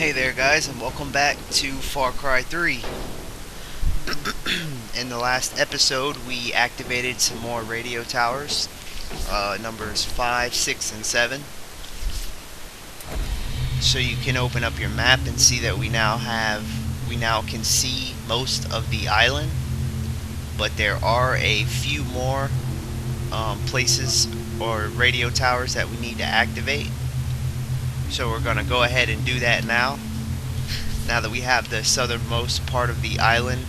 Hey there guys, and welcome back to Far Cry 3. In the last episode we activated some more radio towers, numbers 5, 6, and 7. So you can open up your map and see that we now can see most of the island, but there are a few more places or radio towers that we need to activate. So we're going to go ahead and do that now that we have the southernmost part of the island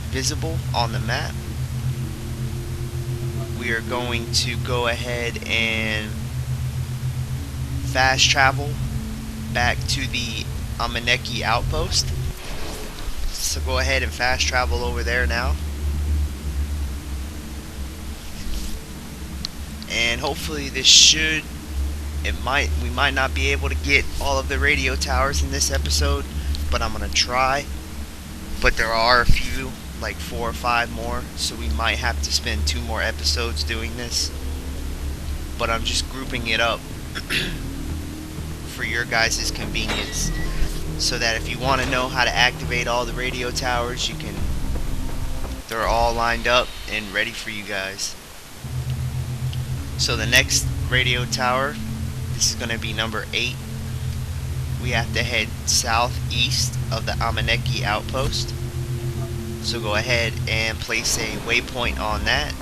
visible on the map. We are going to go ahead and fast travel back to the Amaneki outpost. So go ahead and fast travel over there now. And hopefully we might not be able to get all of the radio towers in this episode, but I'm gonna try. But there are a few, like 4 or 5 more, so we might have to spend 2 more episodes doing this. But I'm just grouping it up for your guys' convenience, so that if you want to know how to activate all the radio towers, they're all lined up and ready for you guys. So the next radio tower, this is going to be number 8. We have to head southeast of the Amaneki outpost. So go ahead and place a waypoint on that.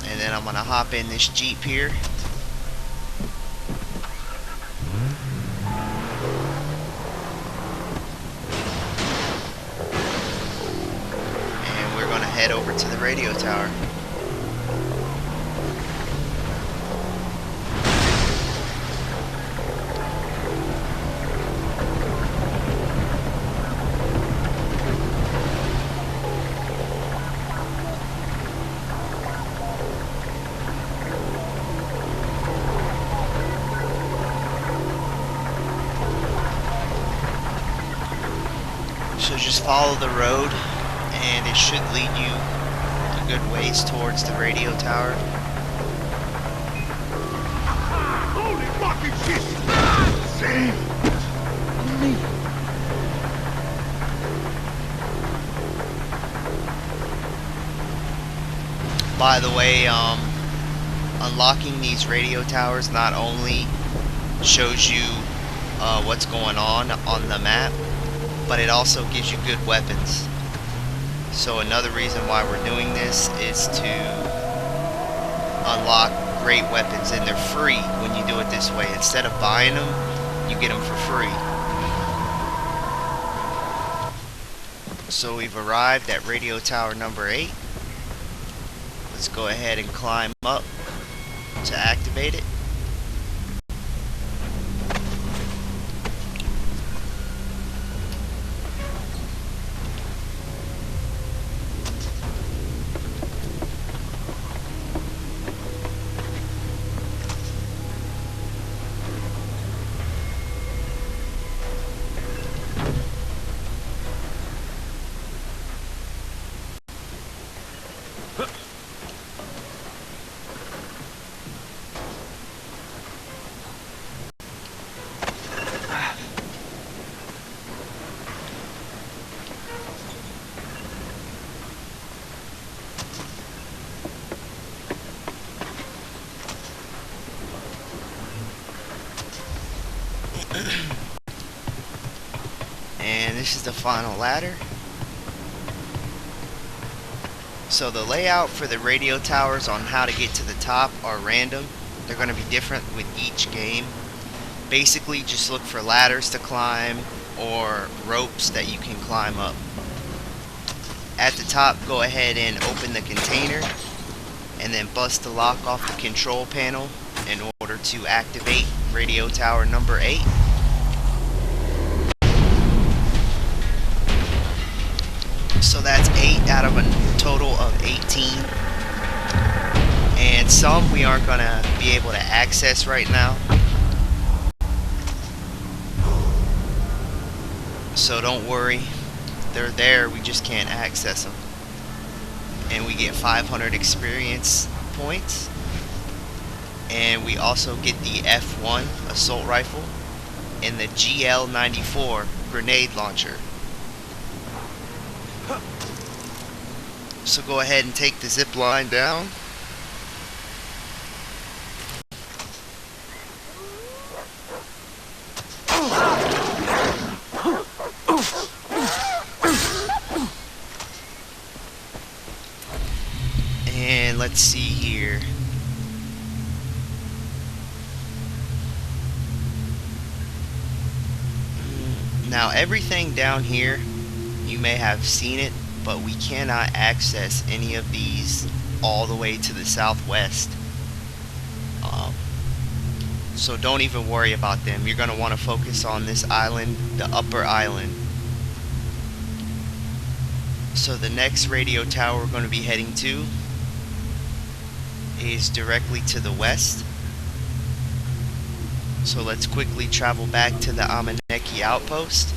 And then I'm going to hop in this Jeep here. And we're going to head over to the radio tower. So just follow the road and it should lead you a good ways towards the radio tower. Holy fucking shit! Save me! By the way, unlocking these radio towers not only shows you what's going on the map, but it also gives you good weapons. So another reason why we're doing this is to unlock great weapons, and they're free when you do it this way. Instead of buying them, you get them for free. So we've arrived at radio tower number 8. Let's go ahead and climb up to activate it. And this is the final ladder. So the layout for the radio towers on how to get to the top are random. They're going to be different with each game. Basically just look for ladders to climb or ropes that you can climb up. At the top, go ahead and open the container and then bust the lock off the control panel in order to activate radio tower number 8. So that's 8 out of a total of 18. And some we aren't going to be able to access right now. So don't worry. They're there, we just can't access them. And we get 500 experience points. And we also get the F1 assault rifle. and the GL-94 grenade launcher. So go ahead and take the zip line down. And let's see here. Now everything down here, you may have seen it, but we cannot access any of these all the way to the southwest. So don't even worry about them. You're going to want to focus on this island, the upper island. So the next radio tower we're going to be heading to is directly to the west. So let's quickly travel back to the Amaneki outpost.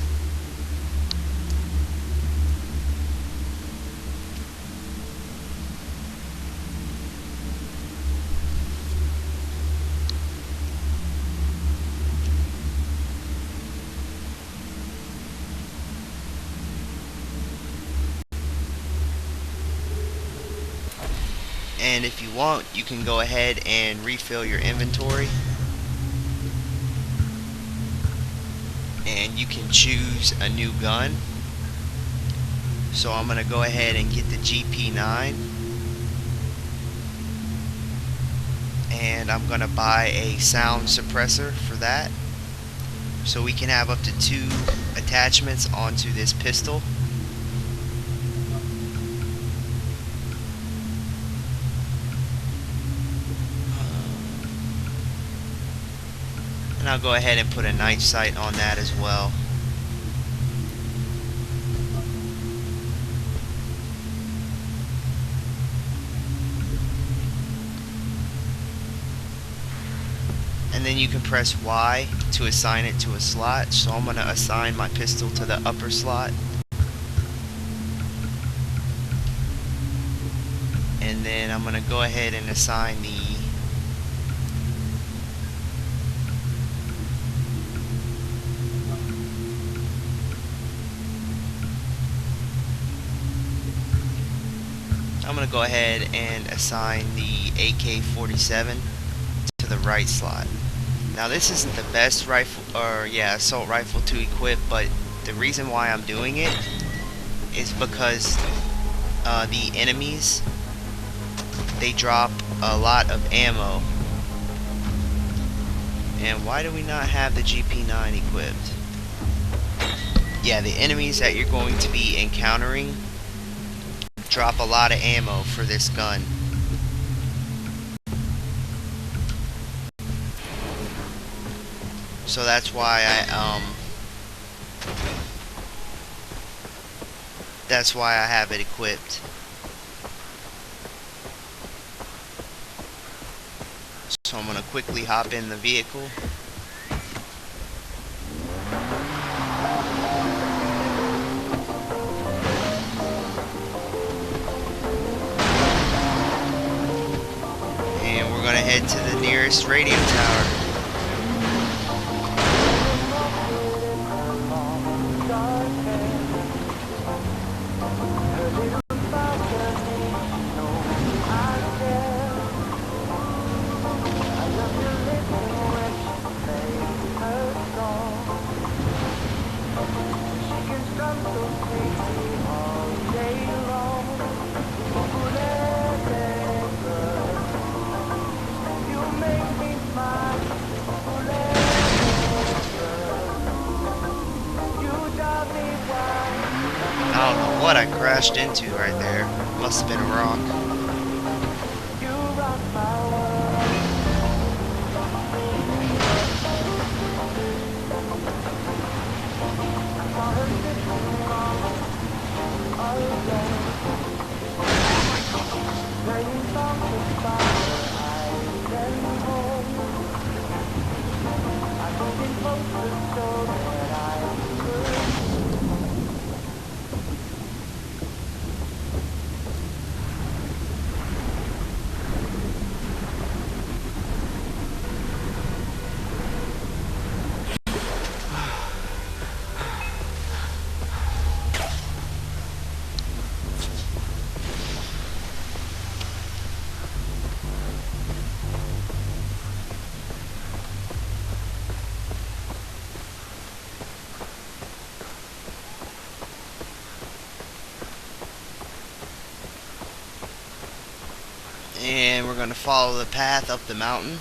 And if you want, you can go ahead and refill your inventory. And you can choose a new gun. So I'm going to go ahead and get the GP9. And I'm going to buy a sound suppressor for that. So we can have up to 2 attachments onto this pistol. And I'll go ahead and put a night sight on that as well. And then you can press Y to assign it to a slot. So I'm going to assign my pistol to the upper slot. And then I'm going to go ahead and assign the AK-47 to the right slot. Now this isn't the best rifle, or assault rifle to equip, but the reason why I'm doing it is because the enemies, they drop a lot of ammo. And why do we not have the GP9 equipped? Yeah, the enemies that you're going to be encountering drop a lot of ammo for this gun. So that's why I have it equipped. So I'm going to quickly hop in the vehicle. And we're going to head to the nearest radio tower. I don't know what I crashed into right there. Must have been a rock. And we're going to follow the path up the mountain.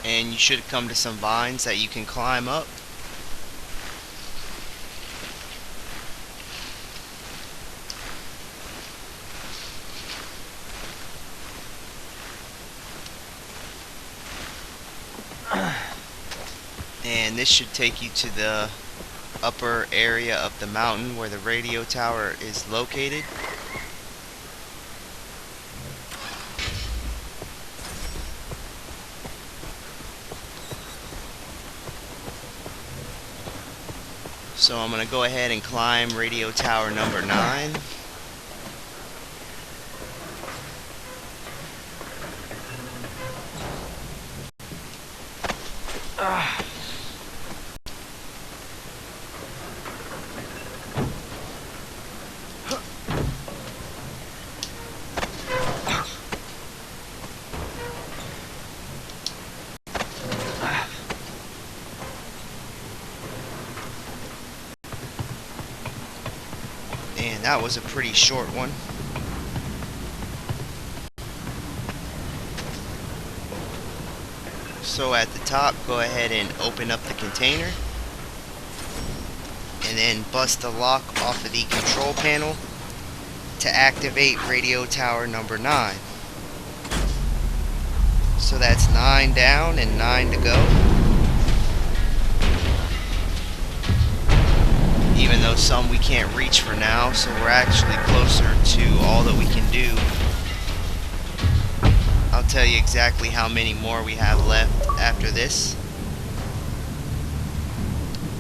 And you should come to some vines that you can climb up. And this should take you to the upper area of the mountain where the radio tower is located. So I'm going to go ahead and climb radio tower number 9. And that was a pretty short one. So at the top, go ahead and open up the container. And then bust the lock off of the control panel to activate radio tower number 9. So that's 9 down and 9 to go. Even though some we can't reach for now, so we're actually closer to all that we can do. I'll tell you exactly how many more we have left after this.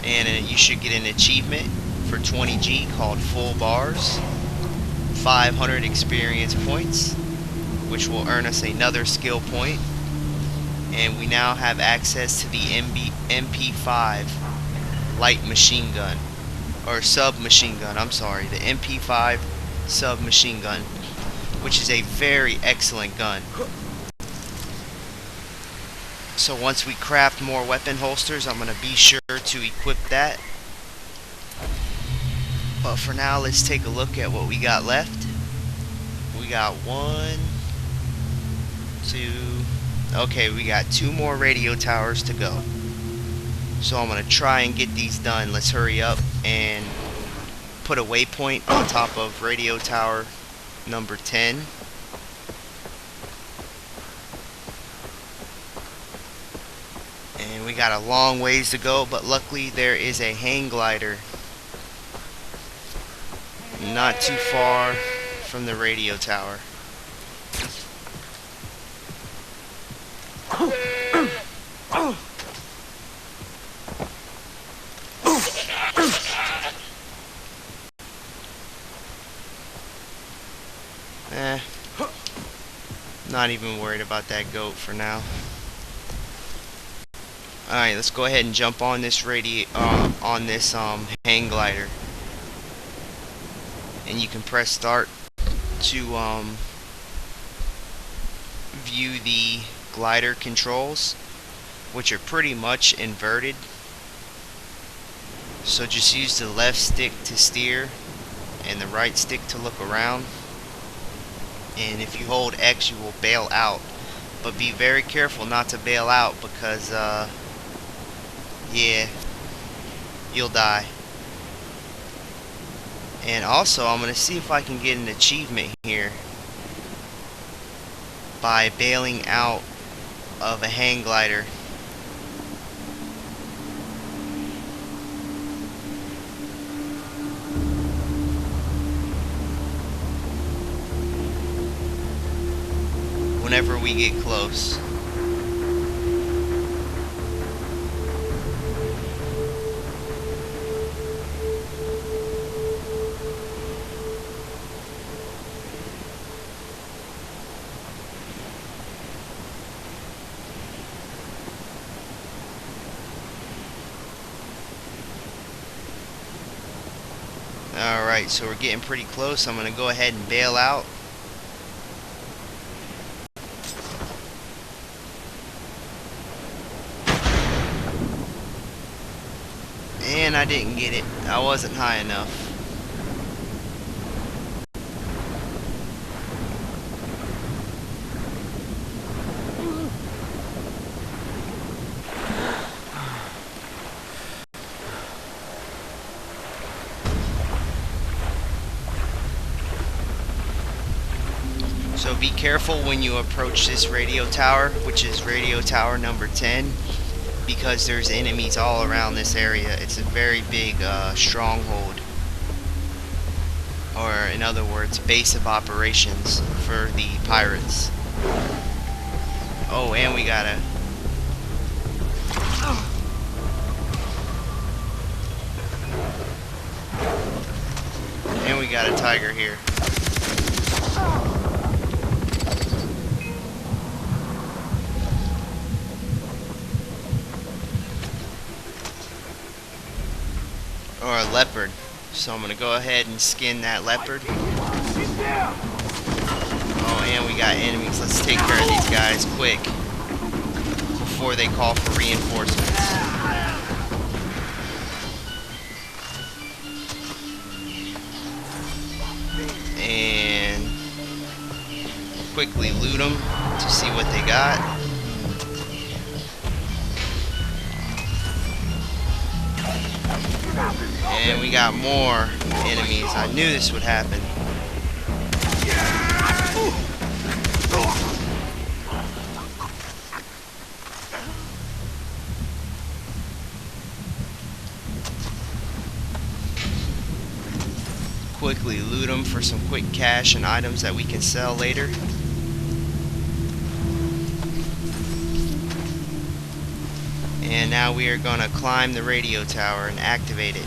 And you should get an achievement for 20G called Full Bars, 500 experience points, which will earn us another skill point. And we now have access to the MP5 light machine gun. Or submachine gun, I'm sorry, the MP5 submachine gun, which is a very excellent gun. So once we craft more weapon holsters, I'm going to be sure to equip that. But for now, let's take a look at what we got left. We got 1, 2, okay, we got 2 more radio towers to go. So I'm going to try and get these done. Let's hurry up and put a waypoint on top of radio tower number 10. And we got a long ways to go, but luckily there is a hang glider not too far from the radio tower. Not even worried about that goat for now. Alright, let's go ahead and jump on this hang glider. And you can press start to view the glider controls, which are pretty much inverted. So just use the left stick to steer and the right stick to look around. And if you hold X, you will bail out. But be very careful not to bail out because, yeah, you'll die. And also, I'm going to see if I can get an achievement here by bailing out of a hang glider. Whenever we get close. Alright, so we're getting pretty close. I'm going to go ahead and bail out. And I didn't get it. I wasn't high enough. So be careful when you approach this radio tower, which is radio tower number 10, because there's enemies all around this area. It's a very big stronghold, or in other words, base of operations for the pirates. Oh, and we got a tiger here. Or a leopard. So I'm gonna go ahead and skin that leopard. Oh, and we got enemies. Let's take care of these guys quick before they call for reinforcements. And quickly loot them to see what they got. And we got more enemies. I knew this would happen. Quickly loot them for some quick cash and items that we can sell later. And now we are going to climb the radio tower and activate it.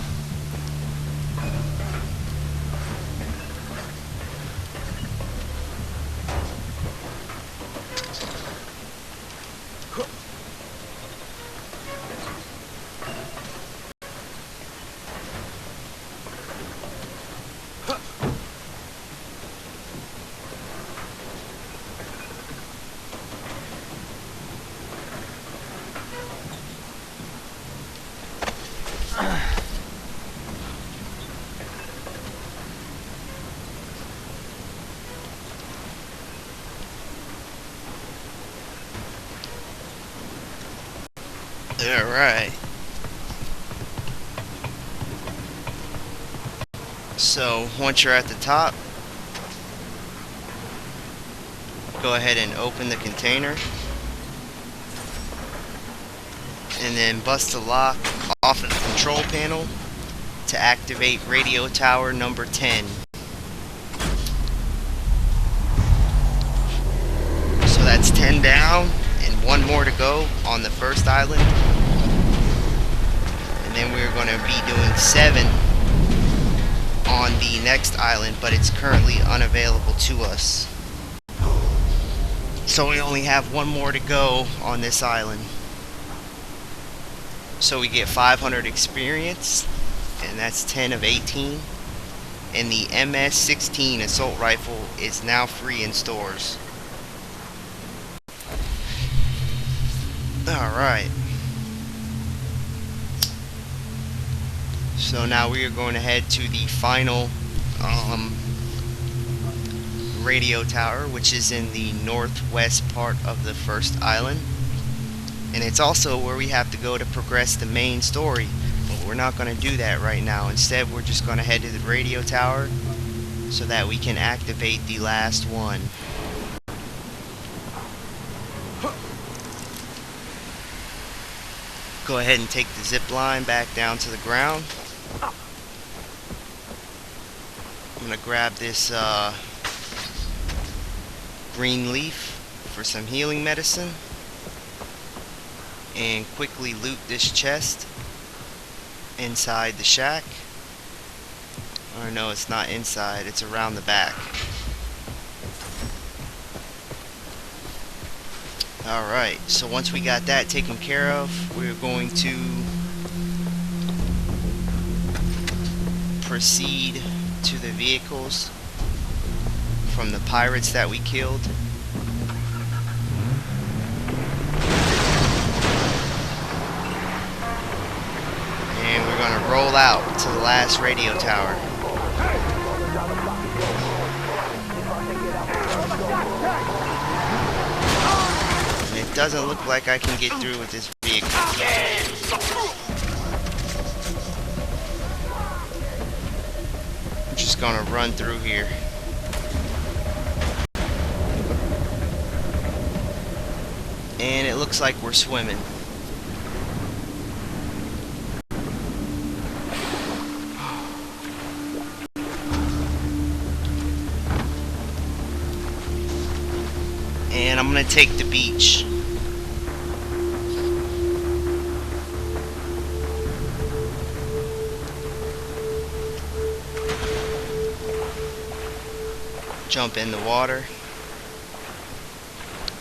Alright. So, once you're at the top, go ahead and open the container. And then bust the lock off of the control panel to activate radio tower number 10. So that's 10 down and one more to go on the first island. And then we're going to be doing 7 on the next island, but it's currently unavailable to us. So we only have one more to go on this island. So we get 500 experience, and that's 10 of 18. And the MS-16 assault rifle is now free in stores. Alright. So now we are going to head to the final radio tower, which is in the northwest part of the first island. And it's also where we have to go to progress the main story. But we're not going to do that right now. Instead, we're just going to head to the radio tower so that we can activate the last one. Go ahead and take the zip line back down to the ground. I'm going to grab this green leaf for some healing medicine. And quickly loot this chest inside the shack. Or no, it's not inside, it's around the back. Alright, so once we got that taken care of, we're going to proceed to the vehicles from the pirates that we killed. roll out to the last radio tower. And it doesn't look like I can get through with this vehicle. I'm just gonna run through here. And it looks like we're swimming. And I'm gonna take the beach. Jump in the water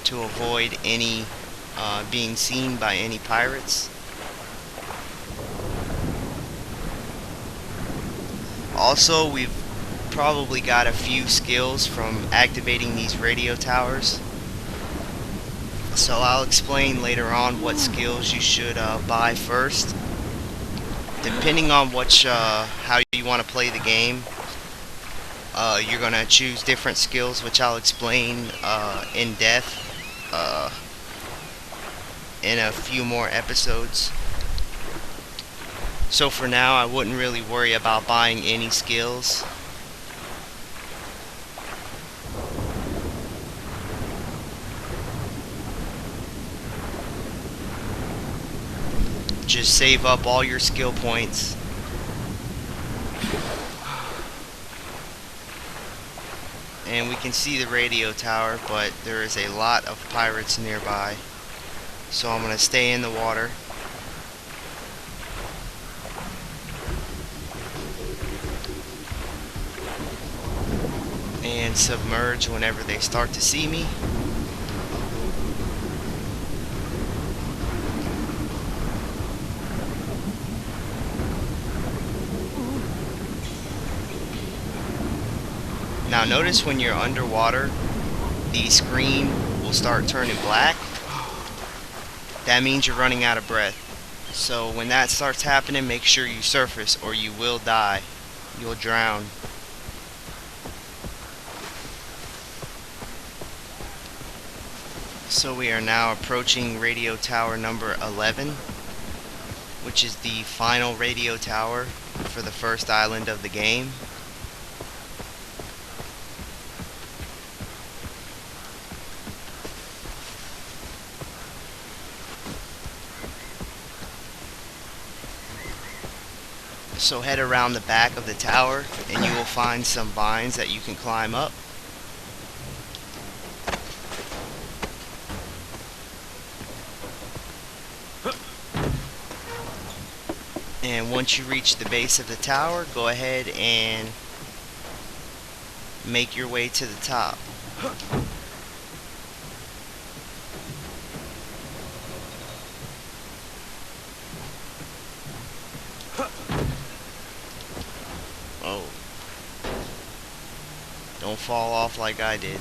to avoid any being seen by any pirates. Also, we've probably got a few skills from activating these radio towers. So I'll explain later on what skills you should buy first. Depending on how you want to play the game, you're gonna choose different skills, which I'll explain in depth in a few more episodes. So for now, I wouldn't really worry about buying any skills. Just save up all your skill points. And we can see the radio tower, but there is a lot of pirates nearby. So I'm going to stay in the water. And submerge whenever they start to see me. Now notice when you're underwater, the screen will start turning black. That means you're running out of breath. So when that starts happening, make sure you surface or you will die. You'll drown. So we are now approaching radio tower number 11, which is the final radio tower for the first island of the game. So head around the back of the tower and you will find some vines that you can climb up. And once you reach the base of the tower, go ahead and make your way to the top. Oh. Don't fall off like I did.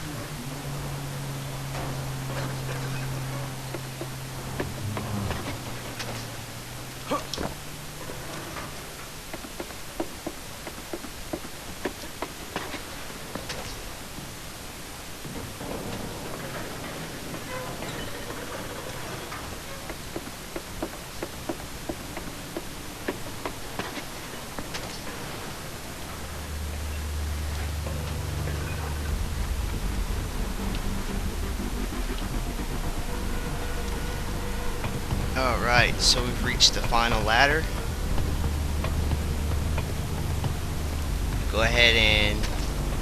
Alright, so we've reached the final ladder. Go ahead and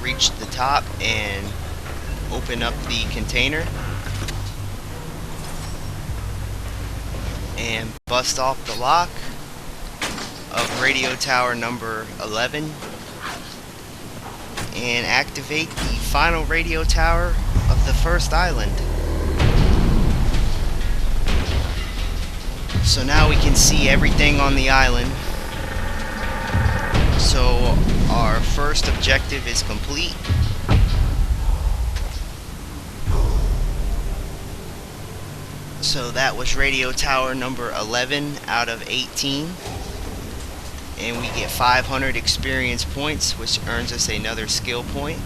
reach the top and open up the container and bust off the lock of radio tower number 11 and activate the final radio tower of the first island. So now we can see everything on the island. So our first objective is complete. So that was radio tower number 11 out of 18. and we get 500 experience points, which earns us another skill point.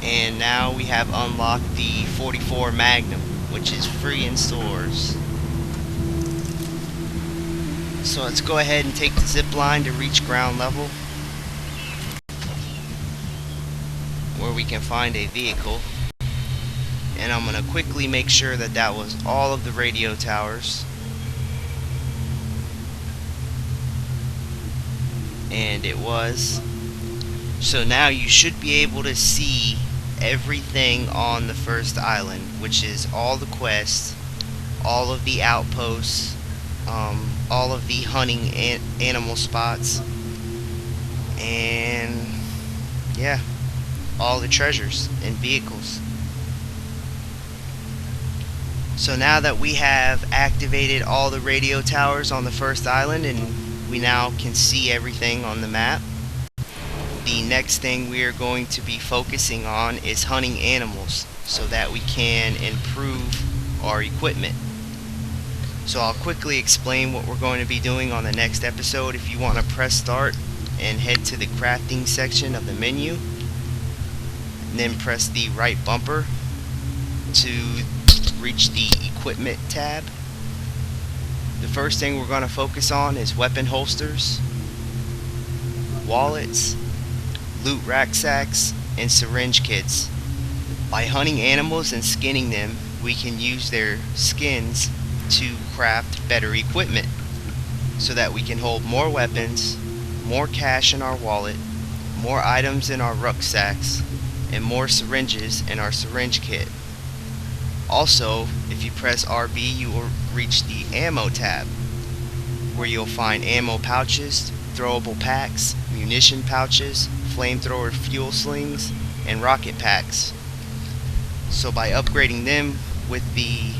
And now we have unlocked the 44 Magnum, which is free in stores. So let's go ahead and take the zip line to reach ground level, where we can find a vehicle. And I'm going to quickly make sure that that was all of the radio towers. And it was. So now you should be able to see everything on the first island, which is all the quests, all of the outposts, all of the hunting animal spots, and yeah, all the treasures and vehicles. So now that we have activated all the radio towers on the first island and we now can see everything on the map, the next thing we are going to be focusing on is hunting animals so that we can improve our equipment. So I'll quickly explain what we're going to be doing on the next episode. If you want to press start and head to the crafting section of the menu, and then press the right bumper to reach the equipment tab. The first thing we're going to focus on is weapon holsters, wallets, loot rucksacks, and syringe kits. By hunting animals and skinning them, we can use their skins to craft better equipment so that we can hold more weapons, more cash in our wallet, more items in our rucksacks, and more syringes in our syringe kit. Also, if you press RB, you will reach the ammo tab, where you'll find ammo pouches, throwable packs, munition pouches, flamethrower fuel slings, and rocket packs. So by upgrading them with the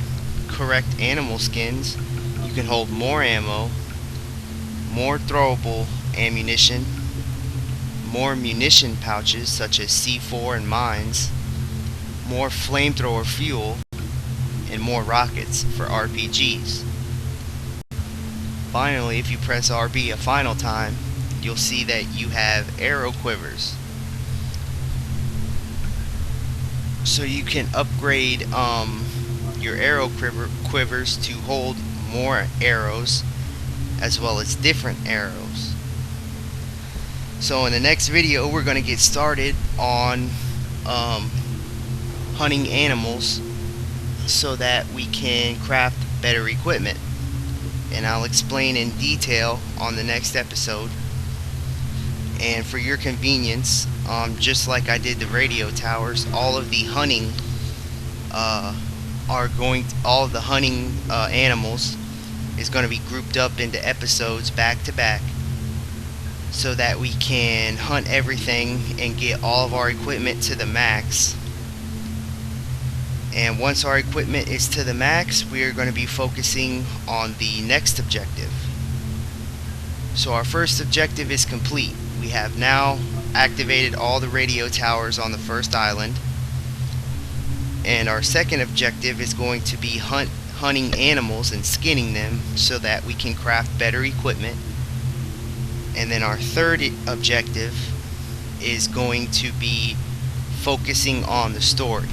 correct animal skins, you can hold more ammo, more throwable ammunition, more munition pouches such as C4 and mines, more flamethrower fuel, and more rockets for RPGs. Finally, if you press RB a final time, you'll see that you have arrow quivers. So you can upgrade your arrow quivers to hold more arrows as well as different arrows. So in the next video we're going to get started on hunting animals so that we can craft better equipment, and I'll explain in detail on the next episode. And for your convenience, just like I did the radio towers, all of the hunting all of the hunting animals is going to be grouped up into episodes back to back, so that we can hunt everything and get all of our equipment to the max. And once our equipment is to the max, we are going to be focusing on the next objective. So our first objective is complete. We have now activated all the radio towers on the first island. And our second objective is going to be hunting animals and skinning them so that we can craft better equipment. And then our third objective is going to be focusing on the story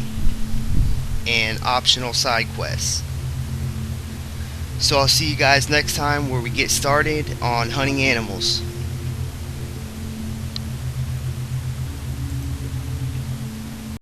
and optional side quests. So I'll see you guys next time where we get started on hunting animals.